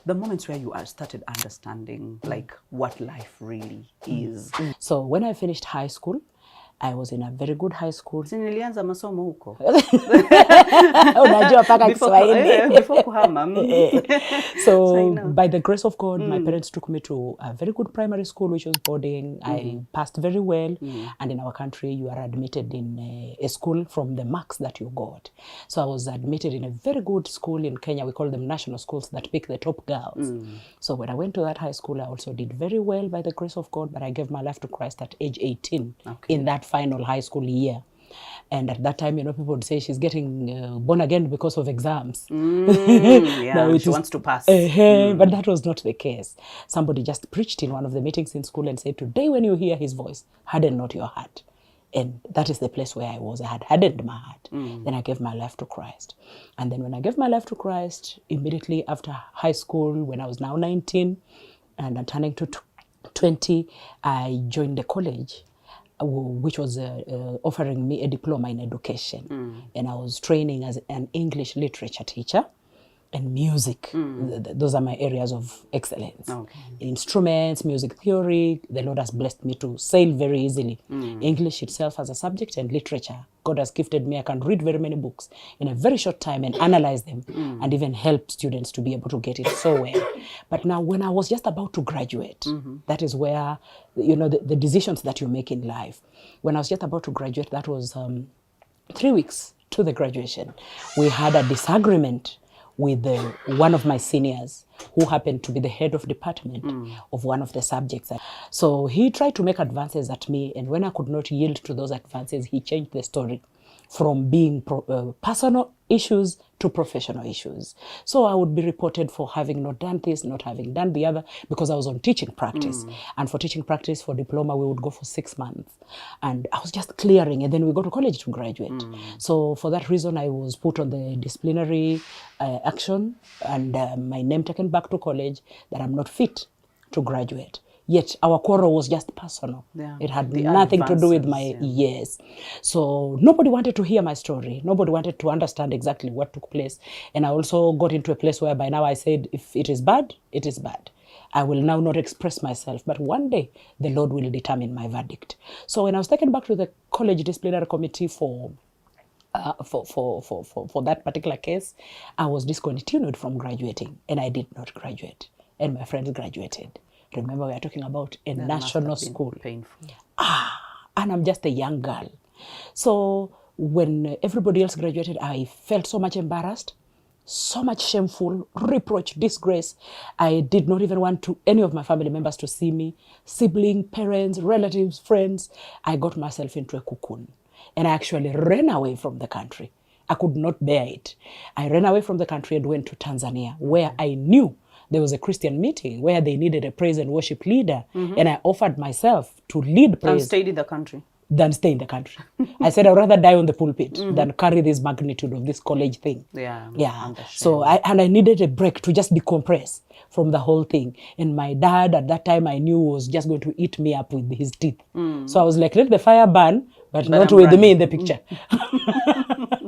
the moments where you started understanding like what life really is. So when I finished high school, I was in a very good high school. Nilianza masomo huko. Unajua paka Kiswahili. Before kuhama. So by the grace of God, my parents took me to a very good primary school, which was boarding. I passed very well. And in our country, you are admitted in a school from the marks that you got. So I was admitted in a very good school in Kenya. We call them national schools that pick the top girls. So when I went to that high school, I also did very well by the grace of God, but I gave my life to Christ at age 18 in that final high school year. And at that time, you know, people would say she's getting born again because of exams. Yeah, she wants to pass. But that was not the case. Somebody just preached in one of the meetings in school and said, today when you hear his voice, harden not your heart. And that is the place where I was. I had hardened my heart. Then I gave my life to Christ. And then when I gave my life to Christ, immediately after high school, when I was now 19 and I'm turning to 20, I joined the college, which was offering me a diploma in education. And I was training as an English literature teacher and music. Those are my areas of excellence. Instruments, music theory. The Lord has blessed me to sail very easily. English itself as a subject and literature. God has gifted me. I can read very many books in a very short time and analyze them and even help students to be able to get it so well. But now when I was just about to graduate, that is where, you know, the decisions that you make in life. When I was just about to graduate, that was 3 weeks to the graduation. We had a disagreement with one of my seniors who happened to be the head of department of one of the subjects. So he tried to make advances at me, and when I could not yield to those advances, he changed the story from being personal issues to professional issues. So I would be reported for having not done this, not having done the other, because I was on teaching practice. And for teaching practice, for diploma, we would go for 6 months. And I was just clearing, and then we go to college to graduate. So for that reason, I was put on the disciplinary action and my name taken back to college that I'm not fit to graduate. Yet our quarrel was just personal. It had nothing to do with my, So nobody wanted to hear my story. Nobody wanted to understand exactly what took place. And I also got into a place where by now I said, if it is bad, it is bad. I will now not express myself, but one day the Lord will determine my verdict. So when I was taken back to the college disciplinary committee for that particular case, I was discontinued from graduating, and I did not graduate. And my friends graduated. Remember, we are talking about a national school. Painful. And I'm just a young girl. So when everybody else graduated, I felt so much embarrassed, so much shameful, reproach, disgrace. I did not even want any of my family members to see me, sibling, parents, relatives, friends. I got myself into a cocoon, and I actually ran away from the country. I could not bear it. I ran away from the country and went to Tanzania, where I knew there was a Christian meeting where they needed a praise and worship leader. And I offered myself to lead praise. And stayed in the country. Than stay in the country. I said I'd rather die on the pulpit than carry this magnitude of this college thing. So I needed a break to just decompress from the whole thing. And my dad at that time I knew was just going to eat me up with his teeth. So I was like, let the fire burn, but not with me in the picture.